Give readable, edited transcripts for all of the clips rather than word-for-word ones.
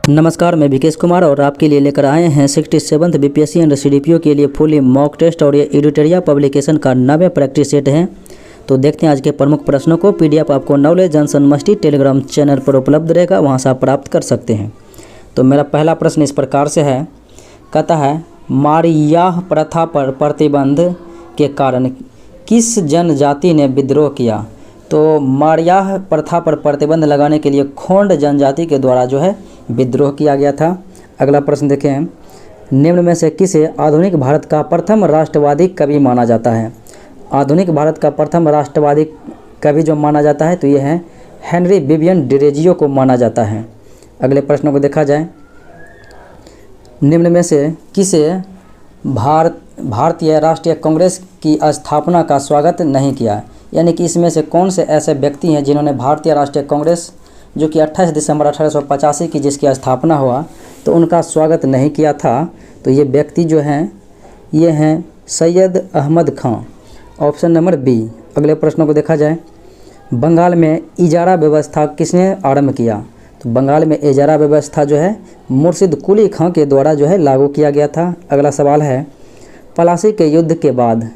नमस्कार, मैं विकेश कुमार और आपके लिए लेकर आए हैं 67th बीपीएससी एंड सीडीपीओ के लिए फुली मॉक टेस्ट और ये एडिटोरिया पब्लिकेशन का 9वें प्रैक्टिस सेट है। तो देखते हैं आज के प्रमुख प्रश्नों को। पीडीएफ आपको knowledge junction musty Telegram channel पर उपलब्ध रहेगा, वहां से आप प्राप्त कर सकते हैं। तो मेरा पहला प्रश्न इस प्रकार से है, कहता है मारियाह प्रथा पर प्रतिबंध के कारण किस जनजाति ने विद्रोह किया। तो मारियाह प्रथा पर प्रतिबंध लगाने के लिए खोंड जनजाति के द्वारा जो है विद्रोह किया गया था। अगला प्रश्न देखें, निम्न में से किसे आधुनिक भारत का प्रथम राष्ट्रवादी कवि माना जाता है। आधुनिक भारत का प्रथम राष्ट्रवादी कवि जो माना जाता है तो ये है हेनरी विवियन डिरेजियो को माना जाता है। अगले प्रश्नों को देखा जाए, निम्न में से किसे भारतीय राष्ट्रीय कांग्रेस की स्थापना का स्वागत नहीं किया। यानी कि इसमें से कौन से ऐसे व्यक्ति हैं जिन्होंने भारतीय राष्ट्रीय कांग्रेस जो कि 28 दिसंबर 1885 की जिसकी स्थापना हुआ तो उनका स्वागत नहीं किया था। तो ये व्यक्ति जो हैं ये हैं सैयद अहमद खां, ऑप्शन नंबर बी। अगले प्रश्नों को देखा जाए, बंगाल में इजारा व्यवस्था किसने आरंभ किया। तो बंगाल में इजारा व्यवस्था जो है मुर्शिद कुली खां के द्वारा जो है लागू किया गया था। अगला सवाल है, प्लासी के युद्ध के बाद,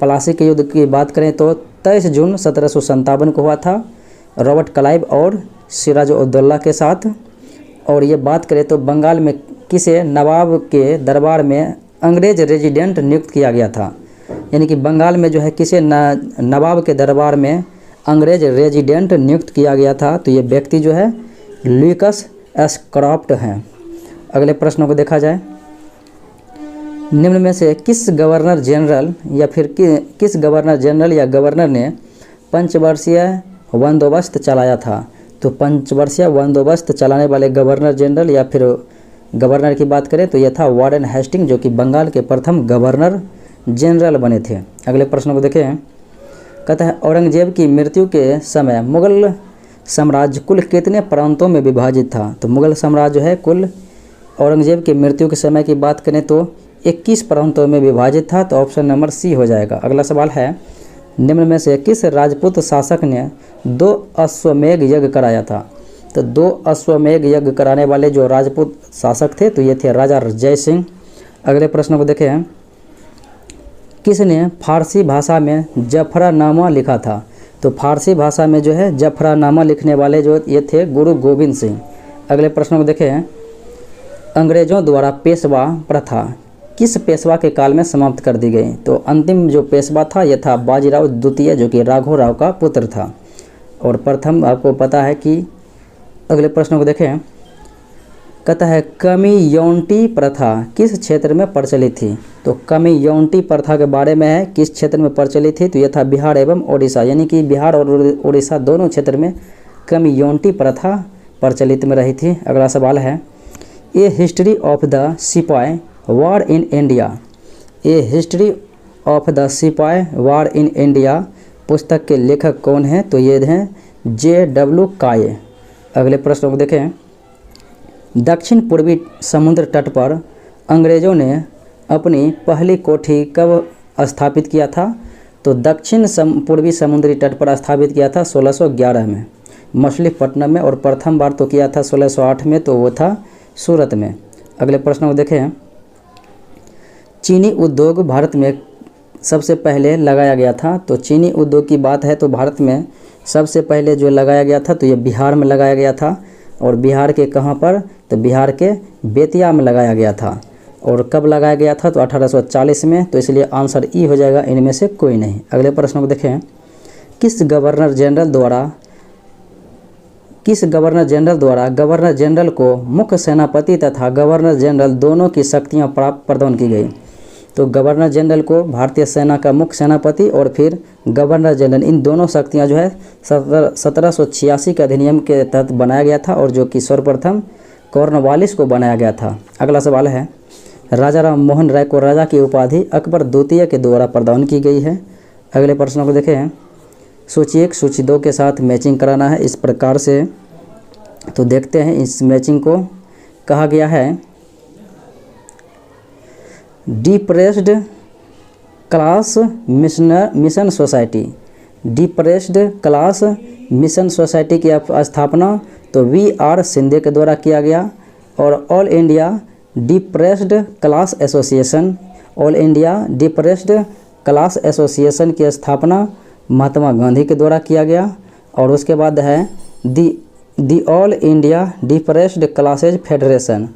प्लासी के युद्ध की बात करें तो 23 जून 1757 को हुआ था रॉबर्ट क्लाइव और सिराज उद्दौला के साथ। और ये बात करें तो बंगाल में किसे नवाब के दरबार में अंग्रेज रेजिडेंट नियुक्त किया गया था। यानी कि बंगाल में जो है किसे नवाब के दरबार में अंग्रेज रेजिडेंट नियुक्त किया गया था। तो ये व्यक्ति जो है लुइकस एस्क्रॉफ्ट हैं। अगले प्रश्नों को देखा जाए, निम्न में से किस गवर्नर जनरल या फिर किस गवर्नर जनरल या गवर्नर ने पंचवर्षीय बंदोबस्त चलाया था। तो पंचवर्षीय बंदोबस्त चलाने वाले गवर्नर जनरल या फिर गवर्नर की बात करें तो यह था वारेन हेस्टिंग जो कि बंगाल के प्रथम गवर्नर जनरल बने थे। अगले प्रश्न को देखें, कहता है औरंगजेब की मृत्यु के समय मुगल साम्राज्य कुल कितने प्रांतों में विभाजित था। तो मुगल साम्राज्य जो है कुल औरंगजेब की मृत्यु के समय की बात करें तो 21 प्रांतों में विभाजित था। तो ऑप्शन नंबर सी हो जाएगा। अगला सवाल है, निम्न में से किस राजपूत शासक ने 2 अश्वमेध यज्ञ कराया था। तो 2 अश्वमेध यज्ञ कराने वाले जो राजपूत शासक थे तो ये थे राजा जय सिंह। अगले प्रश्न को देखें, किसने फारसी भाषा में जफरानामा लिखा था। तो फारसी भाषा में जो है जफरानामा लिखने वाले जो ये थे गुरु गोविंद सिंह। अगले प्रश्न को देखें, अंग्रेजों द्वारा पेशवा प्रथा किस पेशवा के काल में समाप्त कर दी गई। तो अंतिम जो पेशवा था यह था बाजीराव द्वितीय जो कि राघव राव का पुत्र था। और प्रथम आपको पता है कि अगले प्रश्न को देखें, कहता है कमियोंटी प्रथा किस क्षेत्र में प्रचलित थी। तो कमियोंटी प्रथा के बारे में है किस क्षेत्र में प्रचलित थी। तो यह था बिहार एवं ओडिशा, यानी कि बिहार और उड़ीसा दोनों क्षेत्र में कमियोंटी प्रथा प्रचलित में रही थी। अगला सवाल है, ए history of the sepoy war in India. A history of the sepoy war in India पुस्तक के लेखक कौन हैं। तो ये हैं J.W. काये। अगले प्रश्न को देखें, दक्षिण पूर्वी समुद्र तट पर अंग्रेज़ों ने अपनी पहली कोठी कब स्थापित किया था। तो दक्षिण पूर्वी समुद्री तट पर स्थापित किया था 1611 में मछलीपट्टनम में, और प्रथम बार तो किया था 1608 में, तो वो था सूरत में। अगले प्रश्न को देखें, चीनी उद्योग भारत में सबसे पहले लगाया गया था। तो चीनी उद्योग की बात है तो भारत में सबसे पहले जो लगाया गया था तो ये बिहार में लगाया गया था। और बिहार के कहाँ पर, तो बिहार के बेतिया में लगाया गया था। और कब लगाया गया था, तो 1840 में। तो इसलिए आंसर ई हो जाएगा, इनमें से कोई नहीं। अगले प्रश्न को देखें, किस गवर्नर जनरल को मुख्य सेनापति तथा गवर्नर जनरल दोनों की शक्तियां प्रदान की गई। तो गवर्नर जनरल को भारतीय सेना का मुख्य सेनापति और फिर गवर्नर जनरल, इन दोनों शक्तियां जो है 1786 के अधिनियम के तहत बनाया गया था, और जो कि सर्वप्रथम कॉर्नवालिस को बनाया गया था। अगला सवाल है, राजा राम मोहन राय को राजा की उपाधि अकबर द्वितीय के द्वारा प्रदान की गई है। अगले प्रश्नों को देखें, सूची 1 सूची 2 के साथ मैचिंग कराना है इस प्रकार से। तो देखते हैं, इस मैचिंग को कहा गया है depressed class mission society. Depressed class mission society की स्थापना तो वी आर सिंधे के द्वारा किया गया और all India depressed class association, all India depressed class association की स्थापना महात्मा गांधी के द्वारा किया गया। और उसके बाद है the all India depressed classes federation,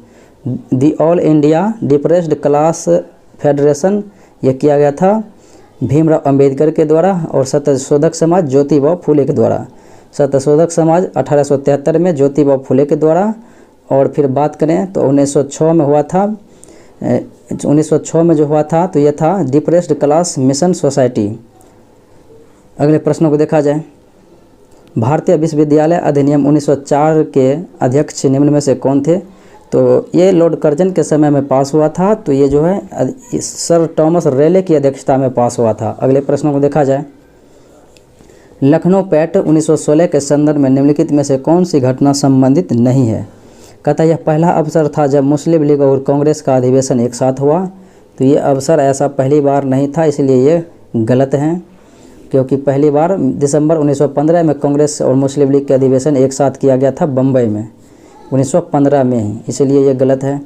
the all India depressed class federation ये किया गया था भीमराव अंबेडकर के द्वारा और सत्यशोधक समाज ज्योतिबा फुले के द्वारा। सत्यशोधक समाज 1873 में ज्योतिबा फुले के द्वारा। और फिर बात करें तो 1906 में हुआ था, 1906 में जो हुआ था तो ये था डिप्रेस्ड क्लास मिशन सोसाइटी। अगले प्रश्नों को देखा जाए। भारतीय विश्वविद्यालय अधिनियम 1904 के अध्यक्ष निम्न में से कौन थे? तो ये लॉर्ड कर्जन के समय में पास हुआ था। तो ये जो है सर थॉमस रेले की अध्यक्षता में पास हुआ था। अगले प्रश्नों को देखा जाए। लखनऊ पैक्ट 1916 के संदर्भ में निम्नलिखित में से कौन सी घटना संबंधित नहीं है? कहता यह पहला अवसर था जब मुस्लिम लीग और कांग्रेस का अधिवेशन एक साथ हुआ। तो ये अवसर ऐसा पहली बार नहीं था, इसलिए ये गलत है, क्योंकि पहली बार दिसंबर 1915 में कांग्रेस और मुस्लिम लीग के अधिवेशन एक साथ किया गया था बम्बई में 1915 में ही, इसलिए ये गलत है।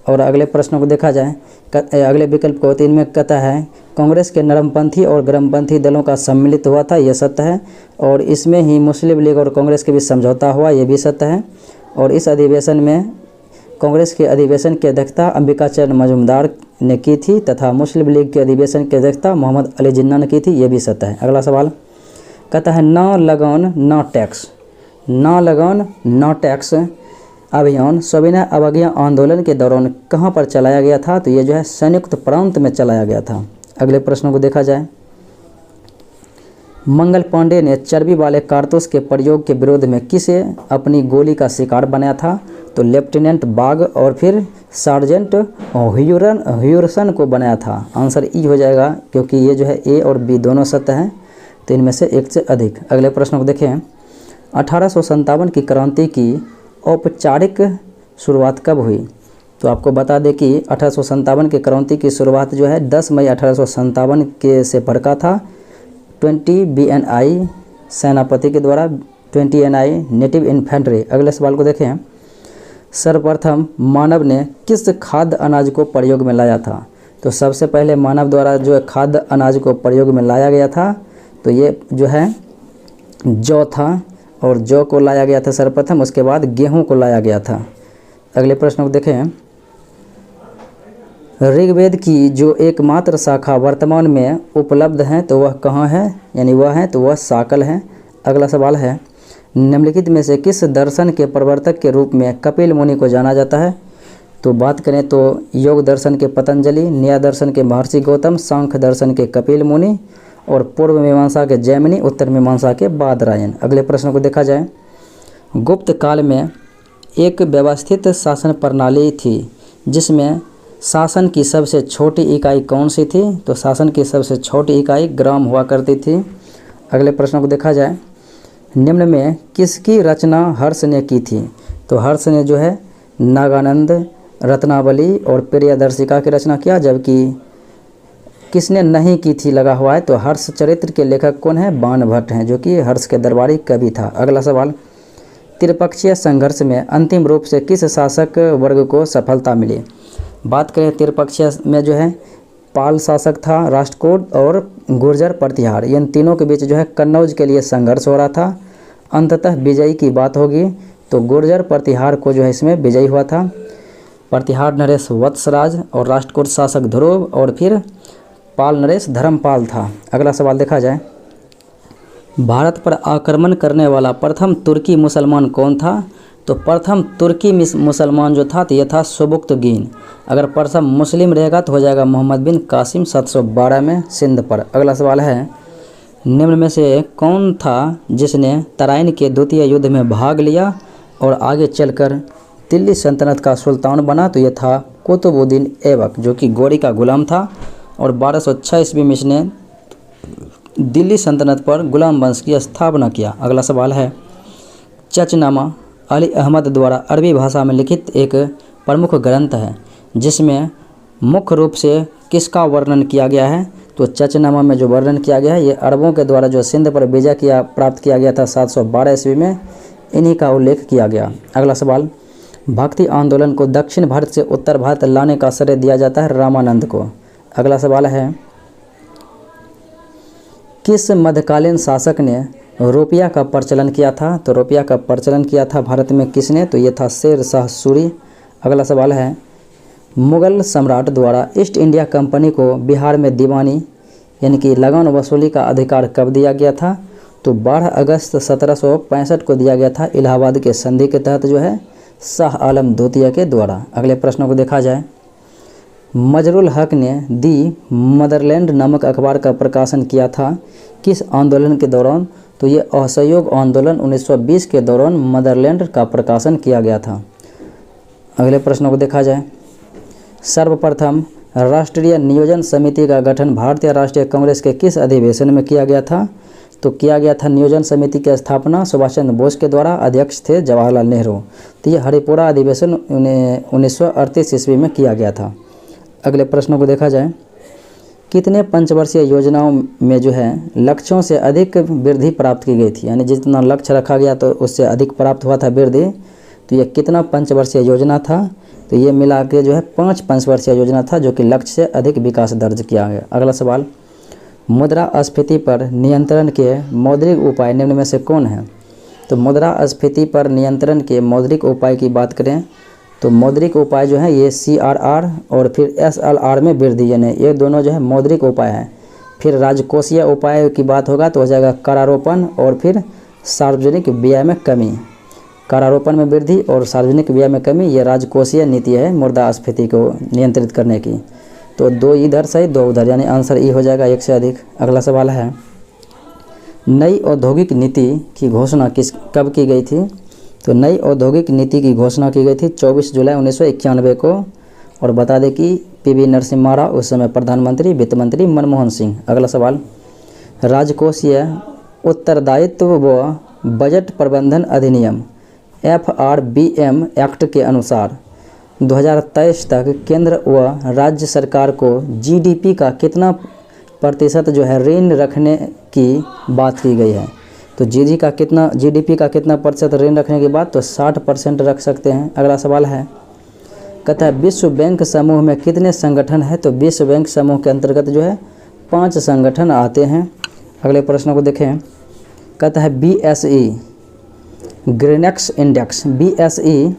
और अगले प्रश्नों को देखा जाए। अगले विकल्प को 3 में कहता है कांग्रेस के नरमपंथी और गर्मपंथी दलों का सम्मिलित हुआ था, यह सत्य है। और इसमें ही मुस्लिम लीग और कांग्रेस के बीच समझौता हुआ, यह भी सत्य है। और इस अधिवेशन में कांग्रेस के अधिवेशन की अध्यक्षता अंबिका चरण मजूमदार ने की थी तथा मुस्लिम लीग के अधिवेशन की अध्यक्षता मोहम्मद अली जिन्ना ने की थी, ये भी सत्य है। अगला सवाल कहता है न लगान न टैक्स, न लगान न टैक्स अभियान सविनय अवज्ञा आंदोलन के दौरान कहाँ पर चलाया गया था? तो ये जो है संयुक्त प्रांत में चलाया गया था। अगले प्रश्नों को देखा जाए। मंगल पांडे ने चर्बी वाले कारतूस के प्रयोग के विरोध में किसे अपनी गोली का शिकार बनाया था? तो लेफ्टिनेंट बाग और फिर सार्जेंट ह्यूरसन को बनाया था। आंसर ई हो जाएगा, क्योंकि ये जो है ए और बी दोनों सत्य हैं, तो इनमें से एक से अधिक। अगले प्रश्न को देखें। 1857 की क्रांति की औपचारिक शुरुआत कब हुई? तो आपको बता दें कि 1857 की क्रांति की शुरुआत जो है 10 मई 1857 के से भड़का था 20 BNI सेनापति के द्वारा, 20 NI नेटिव इन्फेंट्री। अगले सवाल को देखें। सर्वप्रथम मानव ने किस खाद्य अनाज को प्रयोग में लाया था? तो सबसे पहले मानव द्वारा जो है खाद्य अनाज को प्रयोग में लाया गया था, तो ये जो है जौ था, और जौ को लाया गया था सर्वप्रथम, उसके बाद गेहूं को लाया गया था। अगले प्रश्न को देखें। ऋग्वेद की जो एकमात्र शाखा वर्तमान में उपलब्ध है तो वह कहाँ है? यानी वह है तो वह साकल है। अगला सवाल है निम्नलिखित में से किस दर्शन के प्रवर्तक के रूप में कपिल मुनि को जाना जाता है? तो बात करें तो योग दर्शन के पतंजलि, न्याय दर्शन के महर्षि गौतम, सांख्य दर्शन के कपिल मुनि और पूर्व मीमांसा के जैमिनी, उत्तर मीमांसा के बादरायण। अगले प्रश्न को देखा जाए। गुप्त काल में एक व्यवस्थित शासन प्रणाली थी जिसमें शासन की सबसे छोटी इकाई कौन सी थी? तो शासन की सबसे छोटी इकाई ग्राम हुआ करती थी। अगले प्रश्न को देखा जाए। निम्न में किसकी रचना हर्ष ने की थी? तो हर्ष ने जो है नागानंद, रत्नावली और प्रियदर्शिका की रचना किया, जबकि किसने नहीं की थी लगा हुआ है। तो हर्ष चरित्र के लेखक कौन है? बाण भट्ट हैं, जो कि हर्ष के दरबारी कवि था। अगला सवाल। त्रिपक्षीय संघर्ष में अंतिम रूप से किस शासक वर्ग को सफलता मिली? बात करें त्रिपक्षीय में जो है पाल शासक था, राष्ट्रकूट और गुर्जर प्रतिहार, इन तीनों के बीच जो है कन्नौज के लिए संघर्ष हो रहा था। अंततः विजयी की बात होगी तो गुर्जर प्रतिहार को जो है इसमें विजयी हुआ था। प्रतिहार नरेश वत्सराज और राष्ट्रकूट शासक ध्रुव और फिर पाल नरेश धर्मपाल था। अगला सवाल देखा जाए। भारत पर आक्रमण करने वाला प्रथम तुर्की मुसलमान कौन था? तो प्रथम तुर्की मुसलमान जो था तो यह था सुबुक्तगीन। अगर प्रथम मुस्लिम रहेगा तो हो जाएगा मोहम्मद बिन कासिम 712 में सिंध पर। अगला सवाल है निम्न में से कौन था जिसने तराइन के द्वितीय युद्ध में भाग लिया और आगे चलकर दिल्ली सल्तनत का सुल्तान बना? तो यह था कुतुबुद्दीन ऐबक, जो कि गोरी का गुलाम था और 1206 ईस्वी में इसने दिल्ली सल्तनत पर गुलाम वंश की स्थापना किया। अगला सवाल है चचनामा अली अहमद द्वारा अरबी भाषा में लिखित एक प्रमुख ग्रंथ है जिसमें मुख्य रूप से किसका वर्णन किया गया है? तो चचनामा में जो वर्णन किया गया है ये अरबों के द्वारा जो सिंध पर विजय प्राप्त किया गया था 712 ईस्वी में, इन्हीं का उल्लेख किया गया। अगला सवाल भक्ति आंदोलन को दक्षिण भारत से उत्तर भारत लाने का श्रेय दिया जाता है रामानंद को। अगला सवाल है, किस मध्यकालीन शासक ने रुपया का प्रचलन किया था? तो रुपया का प्रचलन किया था भारत में किसने? तो ये था शेर शाह सूरी। अगला सवाल है, मुगल सम्राट द्वारा ईस्ट इंडिया कंपनी को बिहार में दीवानी यानी कि लगान वसूली का अधिकार कब दिया गया था? तो 12 अगस्त 1765 को दिया गया था इलाहाबाद के संधि के तहत जो है शाह आलम द्वितीय के द्वारा। अगले प्रश्नों को देखा जाए, मजरुल हक ने दी मदरलैंड नामक अखबार का प्रकाशन किया था किस आंदोलन के दौरान? तो ये असहयोग आंदोलन 1920 के दौरान मदरलैंड का प्रकाशन किया गया था। अगले प्रश्नों को देखा जाए, सर्वप्रथम राष्ट्रीय नियोजन समिति का गठन भारतीय राष्ट्रीय कांग्रेस के किस अधिवेशन में किया गया था? तो किया गया था नियोजन समिति की स्थापना सुभाष चंद्र बोस के द्वारा, अध्यक्ष थे जवाहरलाल नेहरू। तो ये हरिपुरा अधिवेशन 1938 ईस्वी में किया गया था। अगले प्रश्नों को देखा जाए, कितने पंचवर्षीय योजनाओं में जो है लक्ष्यों से अधिक वृद्धि प्राप्त की गई थी? यानी जितना लक्ष्य रखा गया तो उससे अधिक प्राप्त हुआ था वृद्धि। तो ये कितना पंचवर्षीय योजना था? तो ये मिला के जो है 5 पंचवर्षीय योजना था जो कि लक्ष्य से अधिक विकास दर्ज किया गया। अगला सवाल, मुद्रास्फीति पर नियंत्रण के मौद्रिक उपाय निम्न में से कौन है? तो मुद्रास्फीति पर नियंत्रण के मौद्रिक उपाय की बात करें तो मौद्रिक उपाय जो है ये CRR और फिर SLR में वृद्धि, यानी ये दोनों जो है मौद्रिक उपाय हैं। फिर राजकोषीय उपाय की बात होगा तो हो जाएगा करारोपण और फिर सार्वजनिक व्यय में कमी। करारोपण में वृद्धि और सार्वजनिक व्यय में कमी, ये राजकोषीय नीति है मुद्रास्फीति को नियंत्रित करने की। तो 2 इधर सही 2 उधर, यानी आंसर ई हो जाएगा 1 से अधिक। अगला सवाल है, नई औद्योगिक नीति की घोषणा कब की गई थी? तो नई औद्योगिक नीति की घोषणा की गई थी 24 जुलाई 1991 को। और बता दें कि PV नरसिम्हा राव उस समय प्रधानमंत्री, वित्त मंत्री मनमोहन सिंह। अगला सवाल, राजकोषीय उत्तरदायित्व व बजट प्रबंधन अधिनियम FRBM एक्ट के अनुसार 2023 तक केंद्र व राज्य सरकार को GDP का कितना प्रतिशत जो है ऋण रखने की बात की गई है? तो GDP का कितना प्रतिशत ऋण रखने की बात? तो 60% रख सकते हैं। अगला सवाल है, कहता है विश्व बैंक समूह में कितने संगठन हैं? तो विश्व बैंक समूह के अंतर्गत जो है 5 संगठन आते हैं। अगले प्रश्न को देखें, कहता है BSE Greenex index, BSE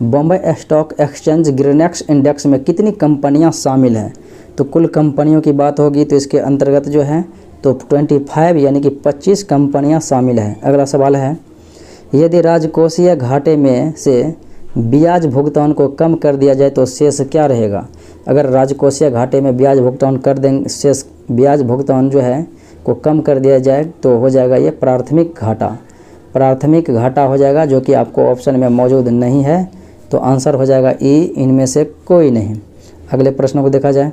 Bombay stock exchange Greenex index में कितनी कंपनियां शामिल हैं? तो कुल कंपनियों की बात होगी तो इसके अंतर्गत जो है तो 25 यानी कि 25 कंपनियां शामिल हैं। अगला सवाल है, यदि राजकोषीय घाटे में से ब्याज भुगतान को कम कर दिया जाए तो शेष क्या रहेगा? अगर राजकोषीय घाटे में ब्याज भुगतान कर देंगे, शेष ब्याज भुगतान जो है को कम कर दिया जाए तो हो जाएगा ये प्राथमिक घाटा। प्राथमिक घाटा हो जाएगा जो कि आपको ऑप्शन में मौजूद नहीं है, तो आंसर हो जाएगा ई, इनमें से कोई नहीं। अगले प्रश्नों को देखा जाए,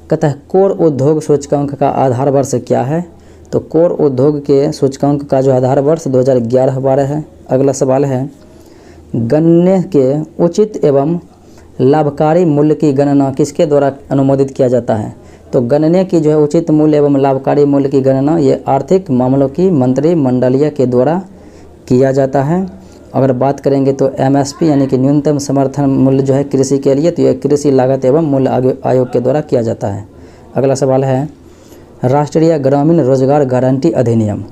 कहता है कोर उद्योग सूचकांक का आधार वर्ष क्या है? तो कोर उद्योग के सूचकांक का जो आधार वर्ष 2011-12 है। अगला सवाल है, गन्ने के उचित एवं लाभकारी मूल्य की गणना किसके द्वारा अनुमोदित किया जाता है? तो गन्ने की जो है उचित मूल्य एवं लाभकारी मूल्य की गणना ये आर्थिक मामलों की मंत्रिमंडलीय के द्वारा किया जाता है। अगर बात करेंगे तो MSP यानी कि न्यूनतम समर्थन मूल्य जो है कृषि के लिए, तो यह कृषि लागत एवं मूल्य आयोग के द्वारा किया जाता है। अगला सवाल है, राष्ट्रीय ग्रामीण रोजगार गारंटी अधिनियम।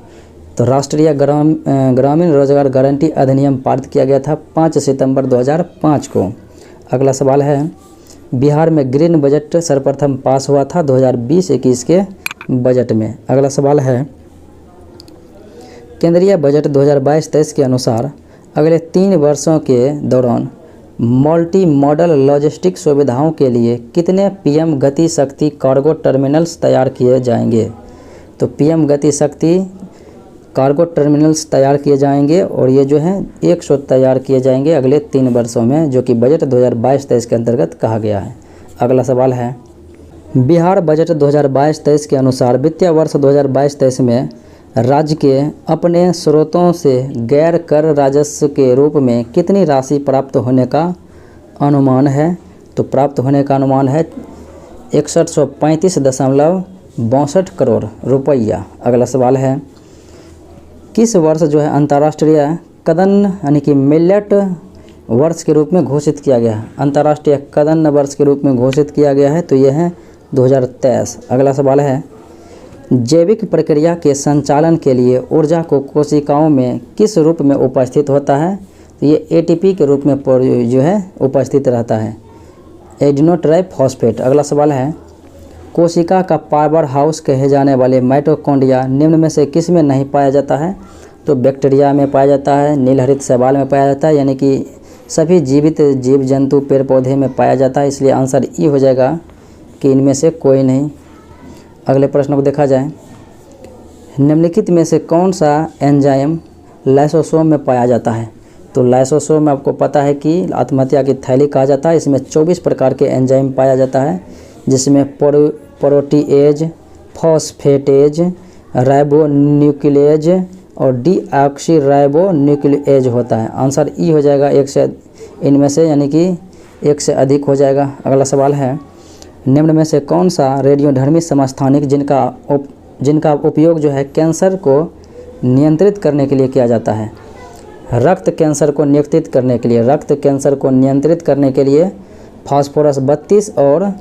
तो राष्ट्रीय ग्रामीण रोजगार गारंटी अधिनियम पारित किया गया था 5 सितंबर 2005 को। अगला सवाल है, बिहार में ग्रीन बजट सर्वप्रथम पास हुआ था 2020-21 के बजट में। अगला सवाल है, केंद्रीय बजट 2022-23 के अनुसार अगले 3 वर्षों के दौरान मल्टी मॉडल लॉजिस्टिक सुविधाओं के लिए कितने PM गति शक्ति कार्गो टर्मिनल्स तैयार किए जाएंगे? तो PM गति शक्ति कार्गो टर्मिनल्स तैयार किए जाएंगे और ये जो है 100 तैयार किए जाएंगे अगले 3 वर्षों में, जो कि बजट 2022-23 के अंतर्गत कहा गया है। अगला सवाल है, बिहार बजट 2022-23 के अनुसार वित्तीय वर्ष 2022-23 में राज्य के अपने स्रोतों से गैर कर राजस्व के रूप में कितनी राशि प्राप्त होने का अनुमान है? तो प्राप्त होने का अनुमान है 6135.62 करोड़ रुपया। अगला सवाल है, किस वर्ष जो है अंतर्राष्ट्रीय कदन यानी कि मिलेट वर्ष के रूप में घोषित किया गया है? अंतर्राष्ट्रीय कदम वर्ष के रूप में घोषित किया गया है, तो ये है 2023। अगला सवाल है, जैविक प्रक्रिया के संचालन के लिए ऊर्जा को कोशिकाओं में किस रूप में उपस्थित होता है? तो ये एटीपी के रूप में जो है उपस्थित रहता है, एडिनोट्राइफॉस्फेट। अगला सवाल है, कोशिका का पावर हाउस कहे जाने वाले माइटोकॉन्ड्रिया निम्न में से किस में नहीं पाया जाता है? तो बैक्टीरिया में पाया जाता है, नीलहरित शैवाल में पाया जाता है, यानी कि सभी जीवित जीव जंतु पेड़ पौधे में पाया जाता है, इसलिए आंसर ई हो जाएगा कि इनमें से कोई नहीं। अगले प्रश्न को देखा जाए, निम्नलिखित में से कौन सा एंजाइम लाइसोसोम में पाया जाता है? तो लाइसोसोम में आपको पता है कि आत्महत्या की थैली कहा जाता है। इसमें 24 प्रकार के एंजाइम पाया जाता है, जिसमें प्रोटीएज, फॉस्फेटेज, राइबोन्यूक्लिएज और डीऑक्सीराइबोन्यूक्लिएज होता है। आंसर ई हो जाएगा एक से इनमें से, यानी कि एक से अधिक हो जाएगा। अगला सवाल है, निम्न में से कौन सा रेडियोधर्मी समस्थानिक जिनका उपयोग जो है कैंसर को नियंत्रित करने के लिए किया जाता है? रक्त कैंसर को नियंत्रित करने के लिए फास्फोरस 32 और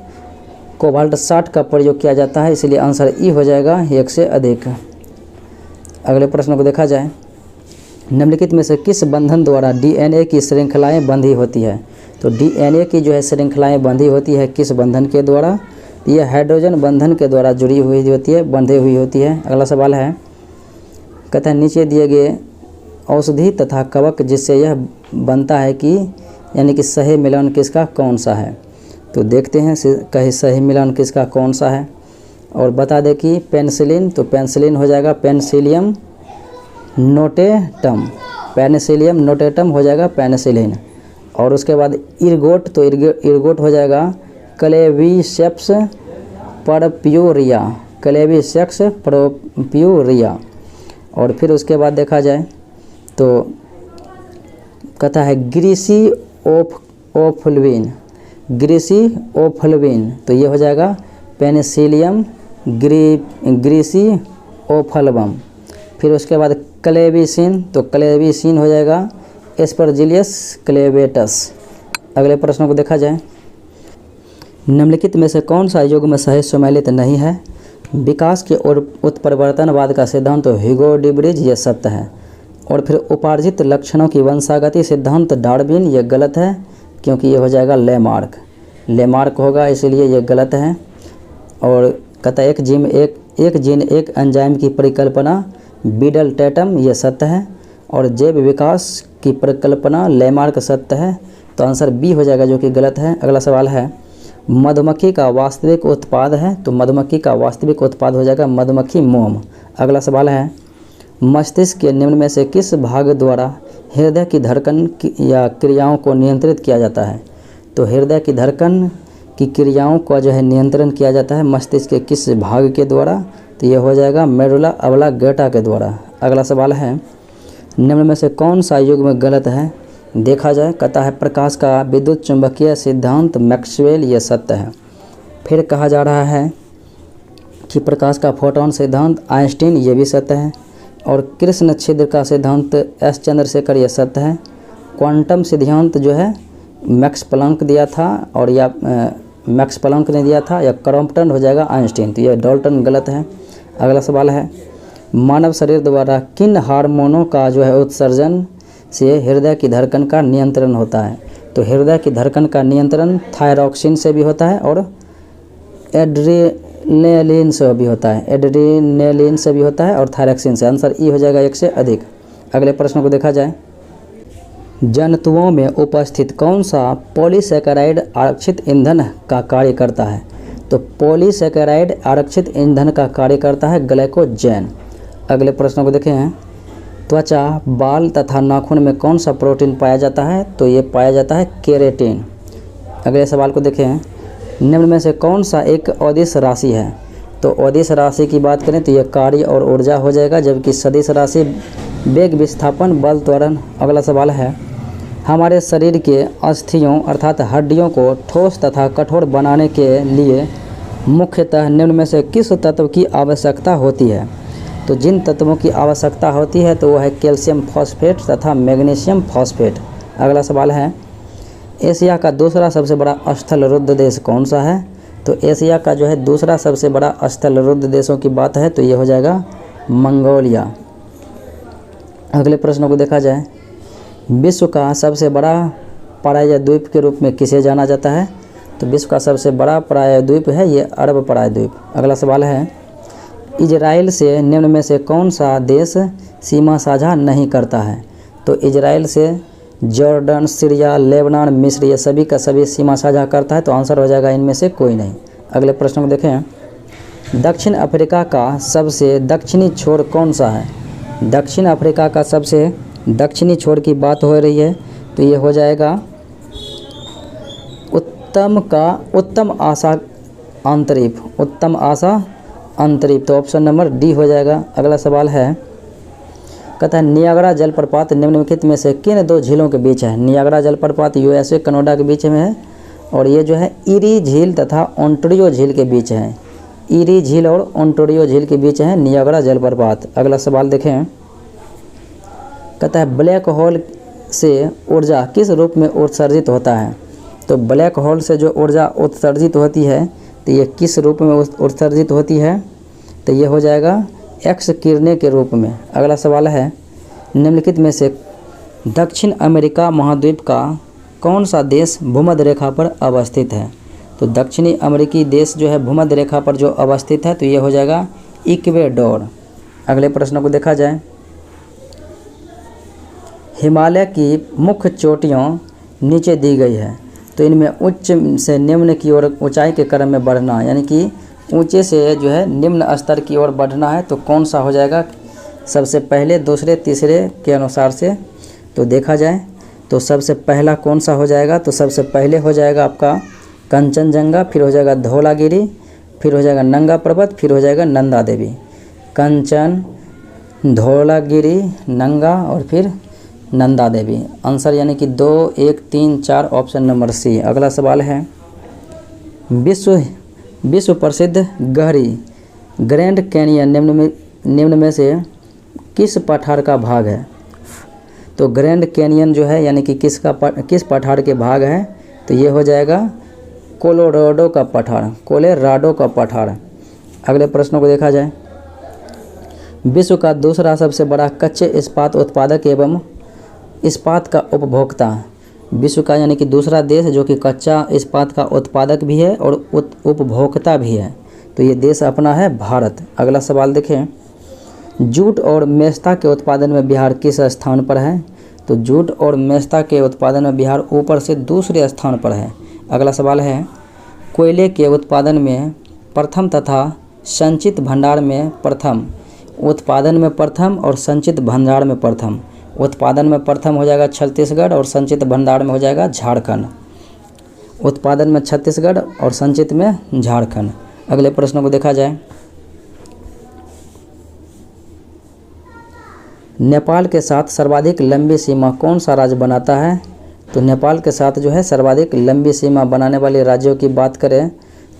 कोबाल्ट 60 का प्रयोग किया जाता है, इसलिए आंसर ई हो जाएगा एक से अधिक। अगले प्रश्न को देखा जाए, निम्नलिखित में से किस बंधन द्वारा डीएनए की श्रृंखलाएं बंधी होती है? तो डीएनए की जो है श्रृंखलाएं बंधी होती है किस बंधन के द्वारा? यह हाइड्रोजन बंधन के द्वारा जुड़ी हुई होती है, बंधी हुई होती है। अगला सवाल है, कहता है नीचे दिए गए औषधि तथा कवक जिससे यह बनता है कि यानी कि सही मिलन किसका कौन सा है? तो देखते हैं कहीं सही मिलन किसका कौन सा है, और बता दें कि पेनिसिलिन, तो पेनिसिलिन हो जाएगा पेनिसिलियम नोटेटम हो जाएगा पेनिसिलिन। और उसके बाद इरगोट, तो इरगोट हो जाएगा क्लेविसेप्स परप्यूरिया। और फिर उसके बाद देखा जाए तो कहता है ग्रीसी ओफ्लविन, तो ये हो जाएगा पेनिसिलियम ग्रीसी ओफ्लवम। फिर उसके बाद क्लेविसिन, तो क्लेविसिन हो जाएगा एस्परजिलियस क्लेवेटस। अगले प्रश्न को देखा जाए, निम्नलिखित में से कौन सा युग्म सही सम्मिलित नहीं है? विकास के और उत्परिवर्तनवाद का सिद्धांत तो ह्यूगो डिब्रिज, ये सत्य है। और फिर उपार्जित लक्षणों की वंशागति सिद्धांत डार्विन, ये गलत है क्योंकि ये हो जाएगा लेमार्क होगा, इसलिए ये गलत है। और कहता है एक जीन एक एंजाइम की परिकल्पना बीडल टेटम, ये सत्य है। और जैव विकास की परिकल्पना लेमार्क सत्य है, तो आंसर बी हो जाएगा जो कि गलत है। अगला सवाल है, मधुमक्खी का वास्तविक उत्पाद है, तो मधुमक्खी का वास्तविक उत्पाद हो जाएगा मधुमक्खी मोम। अगला सवाल है, मस्तिष्क के निम्न में से किस भाग द्वारा हृदय की धड़कन या क्रियाओं को नियंत्रित किया जाता है? तो हृदय की धड़कन की क्रियाओं का जो है नियंत्रण किया जाता है मस्तिष्क के किस भाग के द्वारा? तो ये हो जाएगा मेडुला ऑब्लांगेटा के द्वारा। अगला सवाल है, निम्न में से कौन सा युग्म गलत है? देखा जाए, कहता है प्रकाश का विद्युत चुंबकीय सिद्धांत मैक्सवेल, ये सत्य है। फिर कहा जा रहा है कि प्रकाश का फोटोन सिद्धांत आइंस्टीन, ये भी सत्य है। और कृष्ण छिद्र का सिद्धांत एस चंद्रशेखर, ये सत्य है। क्वांटम सिद्धांत जो है मैक्स प्लैंक दिया था, और या मैक्स प्लैंक ने दिया था, या क्रॉम्पटन हो जाएगा आइंस्टीन, तो ये डाल्टन गलत है। अगला सवाल है, मानव शरीर द्वारा किन हार्मोनों का जो है उत्सर्जन से हृदय की धड़कन का नियंत्रण होता है? तो हृदय की धड़कन का नियंत्रण थायरॉक्सिन से भी होता है और एड्रेनालिन से भी होता है, और थायरॉक्सिन से। आंसर ई हो जाएगा एक से अधिक। अगले प्रश्न को देखा जाए, जंतुओं में उपस्थित कौन सा पॉलीसैकेराइड आरक्षित ईंधन का कार्य करता है? तो पॉलीसैकेराइड आरक्षित ईंधन का कार्य करता है ग्लाइकोजेन। अगले प्रश्न को देखें, त्वचा, बाल तथा नाखून में कौन सा प्रोटीन पाया जाता है? तो ये पाया जाता है केराटिन। अगले सवाल को देखें, निम्न में से कौन सा एक अदिश राशि है? तो अदिश राशि की बात करें तो ये कार्य और ऊर्जा हो जाएगा, जबकि सदिश राशि वेग, विस्थापन, बल, त्वरण। अगला सवाल है, हमारे शरीर के अस्थियों अर्थात हड्डियों को ठोस तथा कठोर बनाने के लिए मुख्यतः निम्न में से किस तत्व की आवश्यकता होती है? तो जिन तत्वों की आवश्यकता होती है तो वह है कैल्शियम फॉस्फेट तथा मैग्नीशियम फॉस्फेट। अगला सवाल है, एशिया का दूसरा सबसे बड़ा स्थलरुद्ध देश कौन सा है? तो एशिया का जो है दूसरा सबसे बड़ा स्थलरुद्ध देशों की बात है तो ये हो जाएगा मंगोलिया। अगले प्रश्न को देखा जाए, विश्व का सबसे बड़ा प्रायद्वीप के रूप में किसे जाना जाता है? तो विश्व का सबसे बड़ा प्रायद्वीप है ये अरब प्रायद्वीप। अगला सवाल है, इजराइल से निम्न में से कौन सा देश सीमा साझा नहीं करता है? तो इजराइल से जॉर्डन, सीरिया, लेबनान, मिस्र ये सभी का सभी सीमा साझा करता है तो आंसर हो जाएगा इनमें से कोई नहीं। अगले प्रश्न को देखें, दक्षिण अफ्रीका का सबसे दक्षिणी छोर कौन सा है? दक्षिण अफ्रीका का सबसे दक्षिणी छोर की बात हो रही है तो ये हो जाएगा उत्तम आशा अंतरीप तो ऑप्शन नंबर डी हो जाएगा। अगला सवाल है, कहता है नियाग्रा जलप्रपात निम्नलिखित में से किन दो झीलों के बीच है? नियाग्रा जलप्रपात यूएसए कनाडा के बीच में है और ये जो है इरी झील तथा ओंटारियो झील के बीच है। इरी झील और ओंटारियो झील के बीच है नियाग्रा जलप्रपात। अगला सवाल देखें, कहता है ब्लैक होल से ऊर्जा किस रूप में उत्सर्जित होता है? तो ब्लैक होल से जो ऊर्जा उत्सर्जित होती है तो ये किस रूप में उत्सर्जित होती है? तो ये हो जाएगा एक्स किरणें के रूप में। अगला सवाल है, निम्नलिखित में से दक्षिण अमेरिका महाद्वीप का कौन सा देश भूमध्य रेखा पर अवस्थित है? तो दक्षिणी अमेरिकी देश जो है भूमध्य रेखा पर जो अवस्थित है तो ये हो जाएगा इक्वेडोर। अगले प्रश्न को देखा जाए, हिमालय की मुख्य चोटियों नीचे दी गई है तो इनमें उच्च से निम्न की ओर ऊंचाई के क्रम में बढ़ना, यानी कि ऊंचे से जो है निम्न स्तर की ओर बढ़ना है तो कौन सा हो जाएगा सबसे पहले, दूसरे, तीसरे के अनुसार से? तो देखा जाए तो सबसे पहला कौन सा हो जाएगा? तो सबसे पहले हो जाएगा आपका कंचनजंगा, फिर हो जाएगा धौलागिरी, फिर हो जाएगा नंगा पर्वत, फिर हो जाएगा नंदा देवी। कंचन, धौलागिरी, नंगा और फिर नंदा देवी। आंसर यानी कि 2, 1, 3, 4 ऑप्शन नंबर सी। अगला सवाल है, विश्व प्रसिद्ध गहरी ग्रैंड कैनियन निम्न में से किस पठार का भाग है? तो ग्रैंड कैनियन जो है यानी कि किस पठार के भाग है? तो ये हो जाएगा कोलोराडो का पठार। अगले प्रश्नों को देखा जाए, विश्व का दूसरा सबसे बड़ा कच्चे इस्पात उत्पादक एवं इस्पात का उपभोक्ता, विश्व का यानी कि दूसरा देश जो कि कच्चा इस्पात का उत्पादक भी है और उपभोक्ता भी है तो ये देश अपना है भारत। अगला सवाल देखें, जूट और मेस्ता के उत्पादन में बिहार किस स्थान पर है? तो जूट और मेस्ता के उत्पादन में बिहार ऊपर से दूसरे स्थान पर है। अगला सवाल है, कोयले के उत्पादन में प्रथम तथा संचित भंडार में प्रथम, उत्पादन में प्रथम और संचित भंडार में प्रथम। उत्पादन में प्रथम हो जाएगा छत्तीसगढ़ और संचित भंडार में हो जाएगा झारखंड। उत्पादन में छत्तीसगढ़ और संचित में झारखंड। अगले प्रश्न को देखा जाए, नेपाल के साथ सर्वाधिक लंबी सीमा कौन सा राज्य बनाता है? तो नेपाल के साथ जो है सर्वाधिक लंबी सीमा बनाने वाले राज्यों की बात करें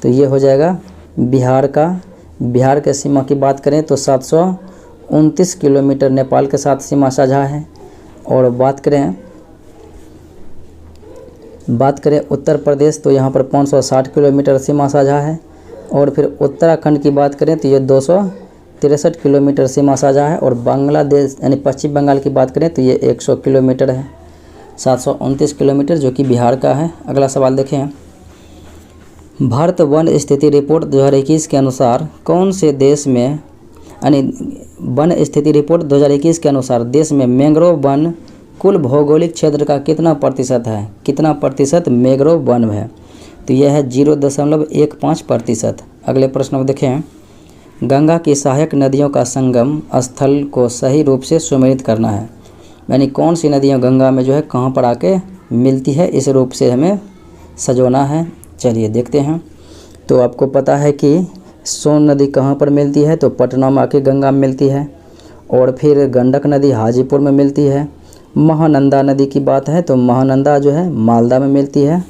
तो ये हो जाएगा बिहार का। बिहार के सीमा की बात करें तो 729 किलोमीटर नेपाल के साथ सीमा साझा है। और बात करें उत्तर प्रदेश तो यहाँ पर 560 किलोमीटर सीमा साझा है। और फिर उत्तराखंड की बात करें तो ये 263 किलोमीटर सीमा साझा है। और बांग्लादेश यानी पश्चिम बंगाल की बात करें तो ये 100 किलोमीटर है, 729 किलोमीटर जो कि बिहार का है। अगला सवाल देखें, भारत वन स्थिति रिपोर्ट 2021 के अनुसार कौन से देश में यानी वन स्थिति रिपोर्ट 2021 के अनुसार देश में मैंग्रोव वन कुल भौगोलिक क्षेत्र का कितना प्रतिशत है? कितना प्रतिशत मैंग्रोव वन है? तो यह है 0.15%। अगले प्रश्न को देखें, गंगा की सहायक नदियों का संगम स्थल को सही रूप से सुमेलित करना है, यानी कौन सी नदियाँ गंगा में जो है कहाँ पर आके मिलती है, इस रूप से हमें सजोना है। चलिए देखते हैं। तो आपको पता है कि सोन नदी कहाँ पर मिलती है? तो पटना में आके गंगा में मिलती है। और फिर गंडक नदी हाजीपुर में मिलती है। महानंदा नदी की बात है तो महानंदा जो है मालदा में मिलती है।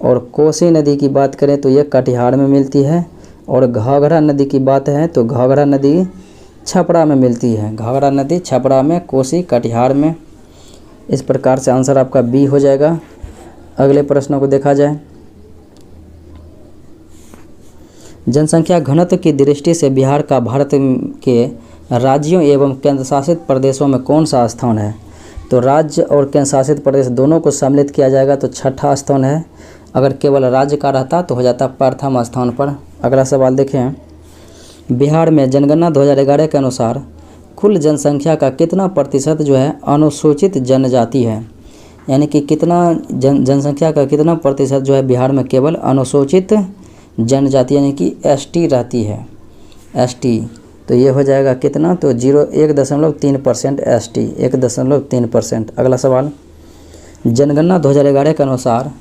और कोसी नदी की बात करें तो ये कटिहार में मिलती है। और घाघरा नदी की बात है तो घाघरा नदी छपरा में मिलती है। घाघरा नदी छपरा में, कोसी कटिहार में। इस प्रकार से आंसर आपका बी हो जाएगा। अगले प्रश्नों को देखा जाए। जनसंख्या घनत्व की दृष्टि से बिहार का भारत के राज्यों एवं केंद्र शासित प्रदेशों में कौन सा स्थान है? तो राज्य और केंद्र शासित प्रदेश दोनों को सम्मिलित किया जाएगा तो छठा स्थान है। अगर केवल राज्य का रहता तो हो जाता प्रथम स्थान पर। अगला सवाल देखें। बिहार में जनगणना 2011 के अनुसार कुल जनसंख्या का कितना प्रतिशत जो है अनुसूचित जनजाति है? यानी कि कितना जनसंख्या का कितना प्रतिशत जो है बिहार में केवल अनुसूचित जनजाति यानी कि एसटी रहती है, एसटी। तो ये हो जाएगा कितना? तो 1.3% एसटी, 1.3%। अगला सवाल। जनगणना 2011 के अनुसार